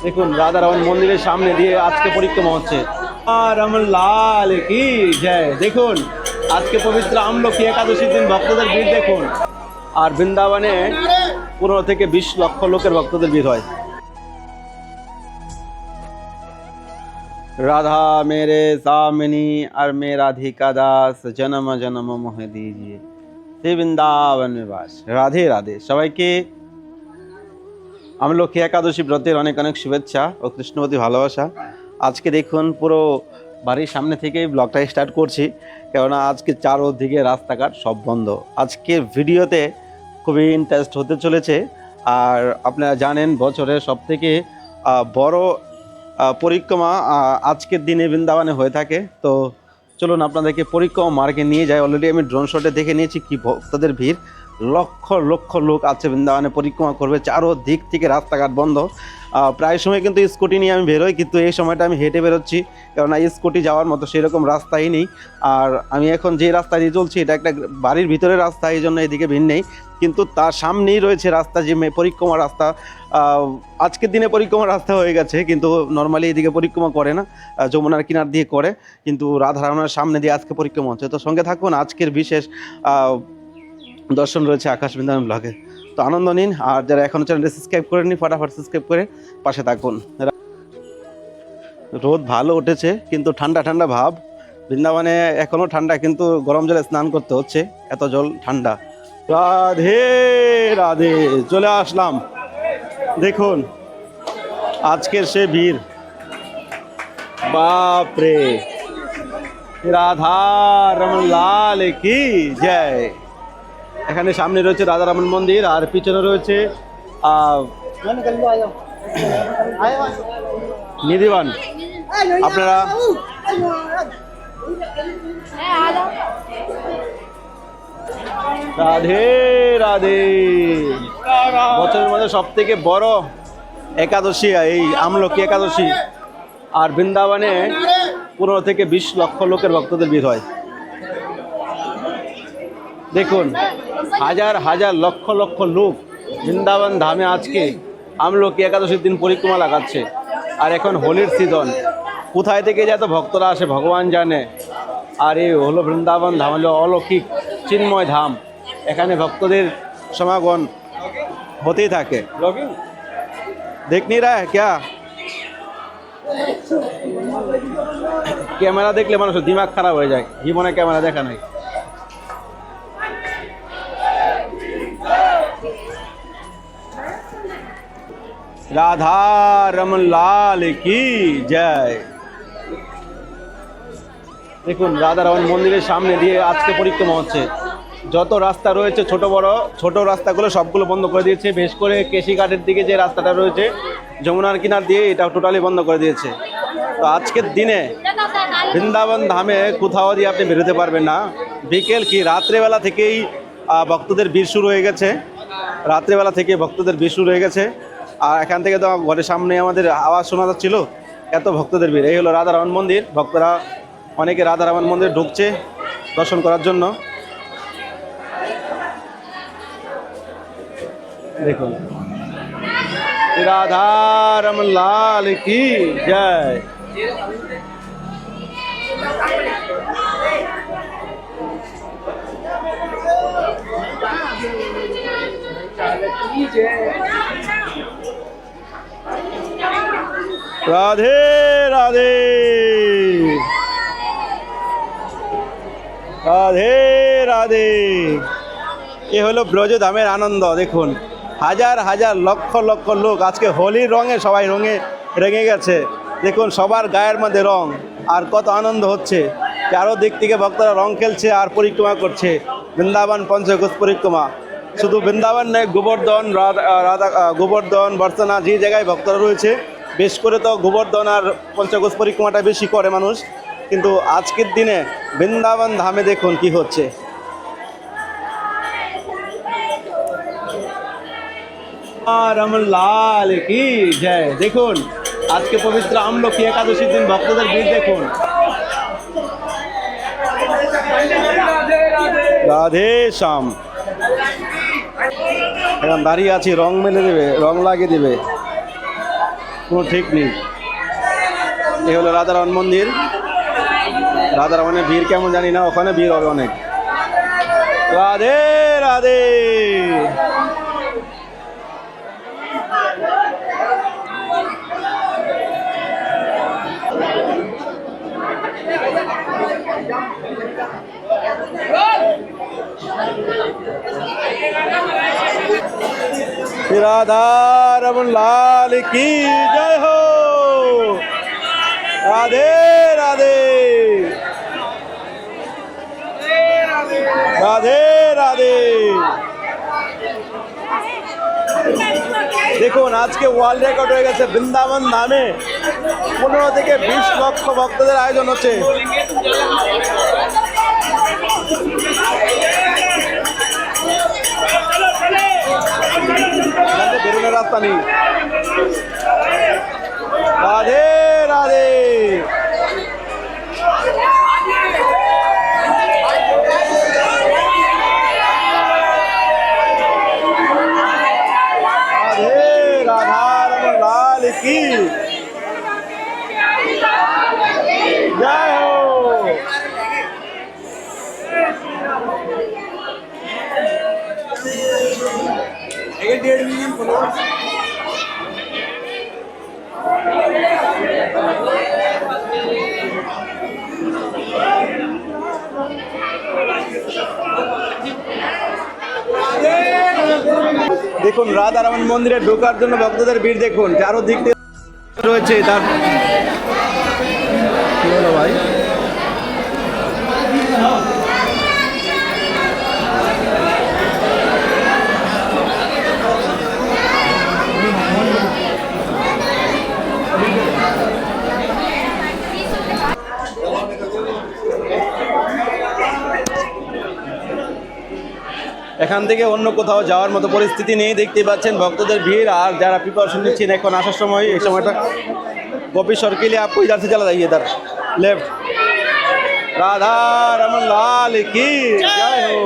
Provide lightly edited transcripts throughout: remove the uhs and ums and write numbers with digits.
দেখুন রাধারমন মন্দিরের সামনে দিয়ে আজকে পরিক্রমা হচ্ছে। লাল কি জয়। দেখুন আজকে পবিত্র আমলকি একাদশীর দিন ভক্তদের ভিড় দেখুন। আর বৃন্দাবনে 15 থেকে 20 লক্ষ লোকের ভক্তদের ভিড় হয়। राधा मेरे सामिनी और मैं राधिका दास जन्म जन्म मोह दीजिए श्री বৃন্দাবন নিবাস। রাধে রাধে। সবাইকে আমলকি একাদশী ব্রতের অনেক অনেক শুভেচ্ছা ও কৃষ্ণবতী ভালোবাসা। আজকে দেখুন পুরো বাড়ির সামনে থেকেই ব্লগটা স্টার্ট করছি, কেননা আজকে চারদিকে রাস্তাঘাট সব বন্ধ। আজকের ভিডিওতে খুবই ইন্টারেস্ট হতে চলেছে। আর আপনারা জানেন বছরের সবথেকে বড় পরিক্রমা আজকের দিনে বৃন্দাবনে হয়ে থাকে। তো চলুন আপনাদেরকে পরিক্রমা মার্গে নিয়ে যাই। অলরেডি আমি ড্রোন শটে দেখে নিয়েছি কি ভক্তদের ভিড়, লক্ষ লক্ষ লোক আছে বৃন্দাবনে পরিক্রমা করবে। চারোদিক থেকে রাস্তাঘাট বন্ধ। প্রায় সময় কিন্তু স্কুটি নিয়ে আমি বেরোই, কিন্তু এই সময়টা আমি হেঁটে বেরোচ্ছি, কেননা স্কুটি যাওয়ার মতো সেরকম রাস্তাই নেই। আর আমি এখন যে রাস্তা দিয়ে চলছি এটা একটা বাড়ির ভিতরে রাস্তা, এই জন্য এদিকে ভিড় নেই। কিন্তু তার সামনেই রয়েছে রাস্তা, যে পরিক্রমা রাস্তা। আজকের দিনে পরিক্রমা রাস্তা হয়ে গেছে, কিন্তু নর্মালি এদিকে পরিক্রমা করে না, যমুনার কিনার দিয়ে করে। কিন্তু রাধারমণের সামনে দিয়ে আজকে পরিক্রমা হচ্ছে। তো সঙ্গে থাকুন, আজকের বিশেষ দর্শন রয়েছে আকাশ বৃন্দাবন ব্লগে। তো আনন্দ নিন। আর যারা এখনও চ্যানেলটি সাবস্ক্রাইব করেননি ফটাফট সাবস্ক্রাইব করে পাশে থাকুন। রোদ ভালো উঠেছে, কিন্তু ঠান্ডা ঠান্ডা ভাব। বৃন্দাবনে এখনও ঠান্ডা, কিন্তু গরম জলে স্নান করতে হচ্ছে, এত জল ঠান্ডা। রাধে রাধে। চলে আসলাম, দেখুন আজকের সে ভিড়, বাপরে। রাধারমন লাল কি জয়। এখানে সামনে রয়েছে রাধারমন মন্দির, আর পিছনে রয়েছে নিধিবান। আপনারা রাধে রাধে। বছরের মধ্যে সব থেকে বড় একাদশী এই আমলকি একাদশী। আর বৃন্দাবনে 15 থেকে 20 লক্ষ লোকের ভক্তদের ভিড় হয়। দেখুন হাজার হাজার লক্ষ লক্ষ লোক বৃন্দাবন ধামে আজকে আমলকি একাদশীর দিন পরিক্রমা লাগাচ্ছে। আর এখন হোলির সিজন, কোথায় থেকে যে এত ভক্তরা আসে ভগবান জানে। আর এই হলো বৃন্দাবন ধাম, হলো অলৌকিক চিন্ময় ধাম। এখানে ভক্তদের সমাগম হতেই থাকে। দেখ নি রা ক্যা ক্যামেরা দেখলে মানুষের দিমাগ খারাপ হয়ে যায়, জীবনে ক্যামেরা দেখা নাই। রাধারমন লাল কি জয়। দেখুন রাধারমন মন্দিরের সামনে দিয়ে আজকে পরিক্রমা হচ্ছে। যত রাস্তা রয়েছে ছোট বড়, ছোট রাস্তাগুলো সবগুলো বন্ধ করে দিয়েছে। বিশেষ করে কেশিঘাটের দিকে যে রাস্তাটা রয়েছে যমুনার কিনার দিয়ে, এটা টোটালি বন্ধ করে দিয়েছে। তো আজকের দিনে বৃন্দাবন ধামে কোথাও দিয়ে আপনি বেরোতে পারবেন না। বিকেল কি রাত্রেবেলা থেকেই ভক্তদের ভিড় শুরু হয়ে গেছে। রাত্রেবেলা থেকে ভক্তদের ভিড় শুরু হয়ে গেছে। আর এখান থেকে তো ঘরের সামনে আমাদের আওয়াজ শোনা যাচ্ছিল, এত ভক্তদের ভিড়। এই হলো রাধারমন মন্দির। ভক্তরা অনেকে রাধারমন মন্দির ঢুকছে দর্শন করার জন্য। দেখুন রাধারমন লাল কি জয়। রাধে রাধে রাধে রাধে। এ হলো ব্রজধামের আনন্দ। দেখুন হাজার হাজার লক্ষ লক্ষ লোক আজকে হোলির রঙে সবাই রঙে রেঙে গেছে। দেখুন সবার গায়ের মধ্যে রং, আর কত আনন্দ হচ্ছে। চারোদিক থেকে ভক্তরা রং খেলছে আর পরিক্রমা করছে। বৃন্দাবন পঞ্চকোশ পরিক্রমা। শুধু বৃন্দাবন নয়, গোবর্ধন, রাধা গোবর্ধন, বর্ষনা, যে জায়গায় ভক্তরা রয়েছে বেশ করে তো গোবর্ধন আর পঞ্চকোষ পরিক্রমাটা বেশি করে মানুষ, কিন্তু আজকের দিনে বৃন্দাবন ধামে দেখুন কি হচ্ছে। রামলাল কি জয়। দেখুন আজকে পবিত্র আমলকি একাদশীর দিন ভক্তদের ভিড় দেখুন। রাধে শ্যাম। এখন দাঁড়িয়ে আছি, রং মেলে দেবে, রং লাগিয়ে দেবে, কোনো ঠিক নেই। এ হলো রাধারমণ মন্দির। রাধারমণের ভিড় কেমন জানি না, ওখানে ভিড় হবে অনেক। রাধে রাধে। राधा रमन लाल की जय हो। राधे राधे राधे राधे। দেখুন আজকে ওয়ার্ল্ড রেকর্ড হয়ে গেছে, বৃন্দাবন ধামে 15 থেকে 20 লক্ষ ভক্তদের আয়োজন হচ্ছে। বেরোনোর রাস্তা নেই। রাধে রাধে। की जय हो। দেখুন রাধারমণ মন্দিরে ঢোকার জন্য ভক্তদের ভিড় দেখুন, চারদিক দিয়ে রয়েছে। তার কি হলো ভাই? এখান থেকে অন্য কোথাও যাওয়ার মতো পরিস্থিতি নেই, দেখতেই পাচ্ছেন ভক্তদের ভিড়। আর যারা প্রিপারেশন নিচ্ছেন এখন আসার সময়, এই সময়টা गोपी सर के लिए आपको इधर से चला जाइए, इधर लेफ्ट। राधा रमन लाल की जय हो।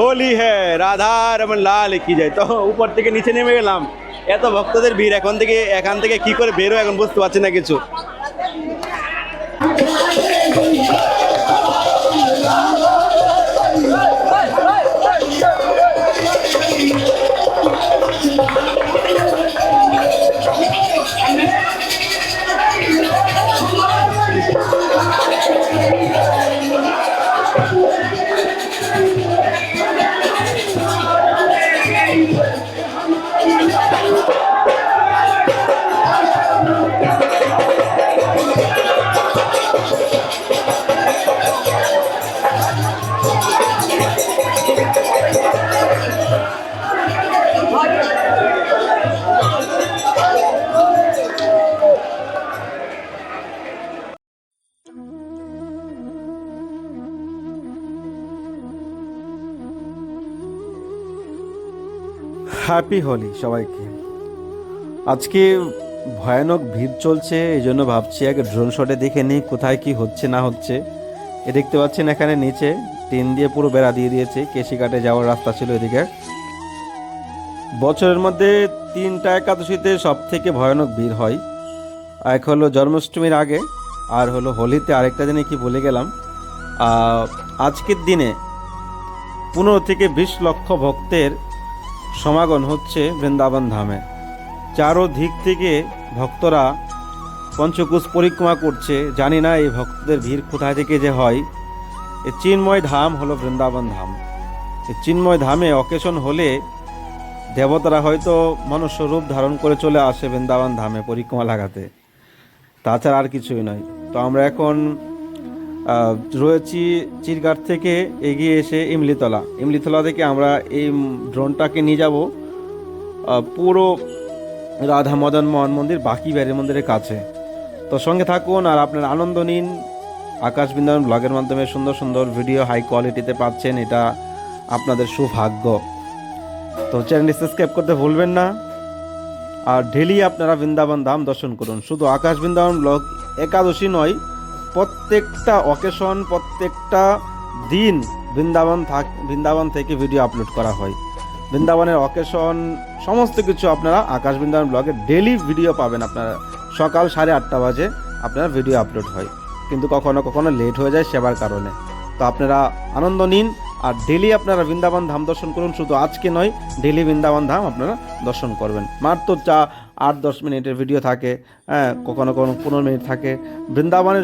হোলি হ্যাঁ, রাধা রমন লাল কি যায়। তো উপর থেকে নিচে নেমে গেলাম, এত ভক্তদের ভিড়, এখান থেকে কি করে বেরো এখন বুঝতে পারছি না কিছু। হ্যাপি হোলি সবাইকে। আজকে ভয়ানক ভিড় চলছে, এই জন্য ভাবছি আগে ড্রোন শটে দেখে নিই কোথায় কি হচ্ছে না হচ্ছে। এ দেখতে পাচ্ছেন এখানে নিচে টিন দিয়ে পুরো বেড়া দিয়ে দিয়েছে, কেশিঘাটে যাওয়ার রাস্তা ছিল এদিকে। বছরের মধ্যে 3টা একাদশীতে সব থেকে ভয়ানক ভিড় হয়। এক হলো জন্মাষ্টমীর আগে, আর হলো হোলিতে। আরেকটা দিনে কি বলে গেলাম, আজকের দিনে 15 থেকে 20 লক্ষ ভক্তের সমাগম হচ্ছে বৃন্দাবন ধামে। চারদিক থেকে ভক্তরা পঞ্চকোষ পরিক্রমা করছে। জানি না এই ভক্তদের ভিড় কোথায় থেকে যে হয়। এই চিন্ময় ধাম হলো বৃন্দাবন ধাম। এই চিন্ময় ধামে অকেশন হলে দেবতারা হয়তো মনুষ্য রূপ ধারণ করে চলে আসে বৃন্দাবন ধামে পরিক্রমা লাগাতে, তাছাড়া আর কিছুই নয়। তো আমরা এখন রয়েছি চিরঘাট থেকে এগিয়ে এসে ইমলিতলা থেকে আমরা এই ড্রোনটাকে নিয়ে যাব পুরো রাধা মদন মোহন মন্দির বাকি বাড়ির মন্দিরের কাছে। তো সঙ্গে থাকুন আর আপনার আনন্দ নিন। আকাশ বৃন্দাবন ব্লগের মাধ্যমে সুন্দর সুন্দর ভিডিও হাই কোয়ালিটিতে পাচ্ছেন, এটা আপনাদের সৌভাগ্য। তো চ্যানেলটি সাবস্ক্রাইব করতে ভুলবেন না। আর ডেলি আপনারা বৃন্দাবন ধাম দর্শন করুন। শুধু আকাশ বৃন্দাবন ব্লগ একাদশী নয়, প্রত্যেকটা অকেশন, প্রত্যেকটা দিন বৃন্দাবন থেকে ভিডিও আপলোড করা হয়। বৃন্দাবনের অকেশন সমস্ত কিছু আপনারা আকাশ বৃন্দাবন ব্লগে ডেলি ভিডিও পাবেন। আপনারা সকাল 8:30 বাজে আপনার ভিডিও আপলোড হয়, কিন্তু কখনো কখনো লেট হয়ে যায় সেবার কারণে। তো আপনারা আনন্দ নিন আর ডেলি আপনারা বৃন্দাবন ধাম দর্শন করুন। শুধু আজকে নয়, ডেলি বৃন্দাবন ধাম আপনারা দর্শন করবেন। মাত্র 8-10 মিনিটের ভিডিও থাকে, হ্যাঁ, কখনো কখনো 15 মিনিট থাকে। বৃন্দাবনে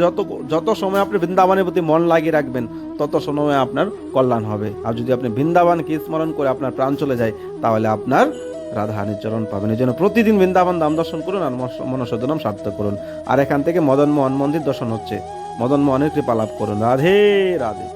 যত সময় আপনি বৃন্দাবনের প্রতি মন লাগিয়ে রাখবেন, তত সময় আপনার কল্যাণ হবে। আর যদি আপনি বৃন্দাবনকে স্মরণ করে আপনার প্রাণ চলে যায়, তাহলে আপনার রাধারানীর চরণ পাবেন। এই জন্য প্রতিদিন বৃন্দাবন ধাম দর্শন করুন আর মনঃসদনম সার্থক করুন। আর এখান থেকে মদন মোহন মন্দির দর্শন হচ্ছে, মদন মোহনের কৃপা লাভ করুন। রাধে রাধে।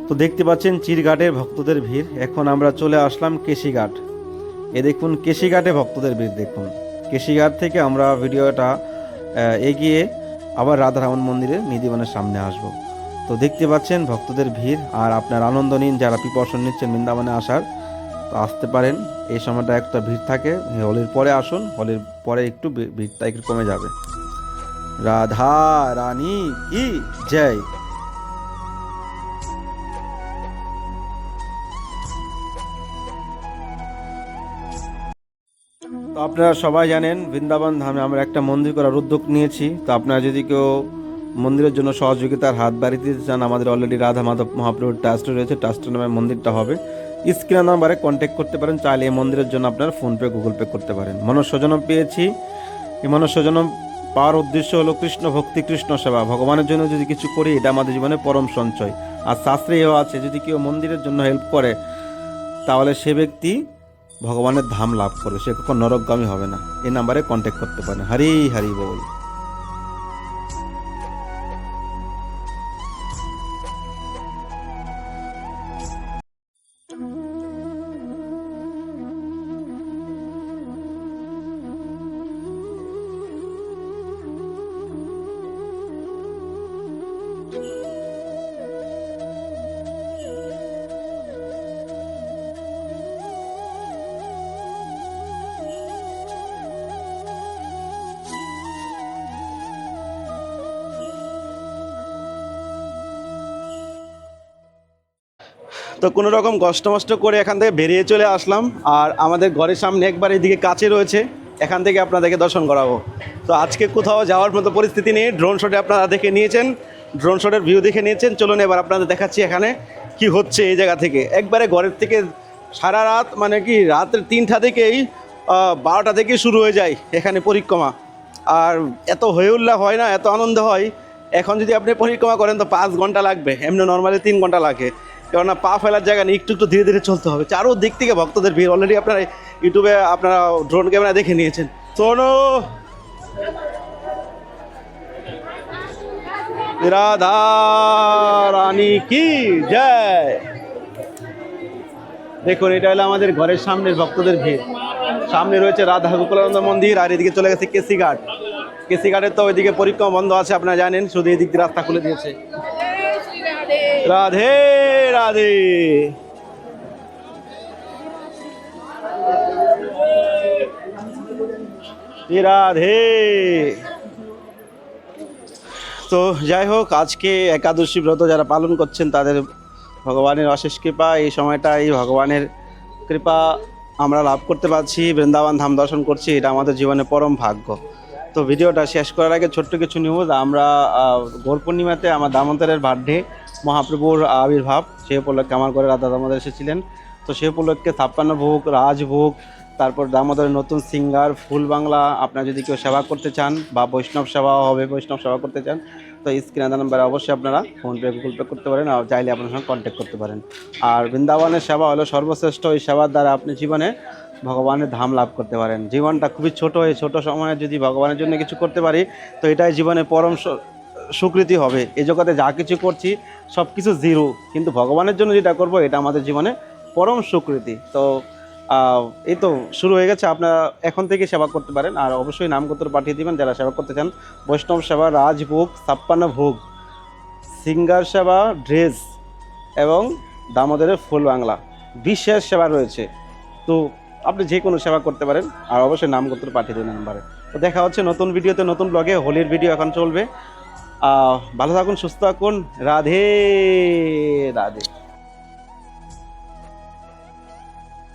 তো দেখতে পাচ্ছেন চিরঘাটের ভক্তদের ভিড়। এখন আমরা চলে আসলাম কেশিঘাট। এ দেখুন কেশিঘাটে ভক্তদের ভিড় দেখুন। কেশিঘাট থেকে আমরা ভিডিওটা এগিয়ে আবার রাধারমণ মন্দিরের নিধিবনের সামনে আসব। তো দেখতে পাচ্ছেন ভক্তদের ভিড়, আর আপনার আনন্দ নিন। যারা প্রিপারেশন নিচ্ছেন বৃন্দাবনে আসার, তো আসতে পারেন। এই সময়টা একটা ভিড় থাকে, হোলির পরে আসুন, হোলির পরে একটু ভিড়টা একটু কমে যাবে। রাধা রানী কি জয়। তো আপনারা সবাই জানেন বৃন্দাবন ধামে আমরা একটা মন্দির করার উদ্যোগ নিয়েছি। তো আপনারা যদি কেউ মন্দিরের জন্য সহযোগিতার হাত বাড়িয়ে দিতে চান, আমাদের অলরেডি রাধা মাধব মহাপ্রভুর ট্রাস্ট রয়েছে, ট্রাস্টের নামে মন্দিরটা হবে। স্ক্রিন নাম্বারে কন্ট্যাক্ট করতে পারেন। চাইলে এই মন্দিরের জন্য আপনার ফোনপে গুগল পে করতে পারেন। মনঃস্বজনম পেয়েছি। এই মনঃস্বজনম পাওয়ার উদ্দেশ্য হলো কৃষ্ণ ভক্তি, কৃষ্ণ সেবা। ভগবানের জন্য যদি কিছু করি, এটা আমাদের জীবনে পরম সঞ্চয়। আর শাস্ত্রে এও আছে, যদি কেউ মন্দিরের জন্য হেল্প করে, তাহলে সে ব্যক্তি ভগবানের ধাম লাভ করবে, সে কখন নরকগামী হবে না। এই নাম্বারে কন্ট্যাক্ট করতে পারেন। হরি হরি বল। তো কোনো রকম কষ্ট মষ্ট করে এখান থেকে বেরিয়ে চলে আসলাম। আর আমাদের ঘরের সামনে একবার এদিকে কাছে রয়েছে, এখান থেকে আপনাদেরকে দর্শন করাবো। তো আজকে কোথাও যাওয়ার মতো পরিস্থিতি নেই। ড্রোন শটে আপনারা দেখে নিয়েছেন, ড্রোন শটের ভিউ দেখে নিয়েছেন। চলুন এবার আপনাদের দেখাচ্ছি এখানে কি হচ্ছে এই জায়গা থেকে। একবারে ঘরের থেকে সারা রাত, মানে কি রাতের 3টা থেকেই 12টা থেকেই শুরু হয়ে যায় এখানে পরিক্রমা। আর এত হইউল্লাহ হয় না, এত আনন্দ হয়। এখন যদি আপনি পরিক্রমা করেন তো 5 ঘন্টা লাগবে, এমনি নর্মালি 3 ঘন্টা লাগে, কেননা পা ফেলার জায়গা নেই, একটু একটু ধীরে ধীরে চলতে হবে। চারোদিক থেকে ভক্তদের ভিড়, অলরেডি আপনারা ইউটিউবে আপনারা ড্রোন ক্যামেরা দেখে নিয়েছেন। শোনো রাধা রানী কি জয়। দেখুন এটা হলো আমাদের ঘরের সামনের ভক্তদের ভিড়। সামনে রয়েছে রাধা গোকুলানন্দ মন্দির, আর এদিকে চলে গেছে কেসি ঘাট। কেসি ঘাটের তো ওইদিকে পরিক্রমা বন্ধ আছে, আপনারা জানেন, শুধু এদিক দিয়ে রাস্তা খুলে দিয়েছে। রাধে রাধে। রাধে। তো যাই হোক, আজকে একাদশী ব্রত যারা পালন করছেন তাদের ভগবানের অশেষ কৃপা, এই সময়টা এই ভগবানের কৃপা আমরা লাভ করতে পারছি, বৃন্দাবন ধাম দর্শন করছি, এটা আমাদের জীবনে পরম ভাগ্য। তো ভিডিওটা শেষ করার আগে ছোট্ট কিছু নিউজ। আমরা গৌর পূর্ণিমাতে আমার দামোদরের বার্থডে, মহাপ্রভুর আবির্ভাব, সেই উপলক্ষে আমার ঘরে রাধা দামোদর এসেছিলেন। তো সেই উপলক্ষে 56 ভোগ, রাজভোগ, তারপর দামোদরের নতুন সিঙ্গার, ফুল বাংলা, আপনারা যদি কেউ সেবা করতে চান বা বৈষ্ণব সেবাও হবে, বৈষ্ণব সেবা করতে চান তো স্ক্রিনে নাম্বারে অবশ্যই আপনারা ফোনপে গুগল পে করতে পারেন, আর চাইলে আপনার সঙ্গে কন্ট্যাক্ট করতে পারেন। আর বৃন্দাবনের সেবা হলো সর্বশ্রেষ্ঠ, এই সেবার দ্বারা আপনি জীবনে ভগবানের ধাম লাভ করতে পারেন। জীবনটা খুবই ছোট, এই ছোট সময়ে যদি ভগবানের জন্য কিছু করতে পারি তো এটাই জীবনে পরম স্বীকৃতি হবে। এই জগতে যা কিছু করছি সব কিছু জিরো, কিন্তু ভগবানের জন্য যেটা করব এটা আমাদের জীবনে পরম স্বীকৃতি। তো এই তো শুরু হয়ে গেছে, আপনারা এখন থেকে সেবা করতে পারেন। আর অবশ্যই নামগোত্র পাঠিয়ে দিবেন যারা সেবা করতে চান। বৈষ্ণব সেবা, রাজভোগ, 56 ভোগ, সিঙ্গার সেবা, ড্রেস এবং দামোদরের ফুল বাংলা, বিশেষ সেবা রয়েছে। তো আপনি যে কোনো সেবা করতে পারেন, আর অবশ্যই নামগোত্র পাঠিয়ে দেবেন নাম্বারে। তো দেখা হচ্ছে নতুন ভিডিওতে, নতুন ব্লগে। হোলির ভিডিও এখন চলবে। ভালো থাকুন, সুস্থ থাকুন। রাধে রাধে।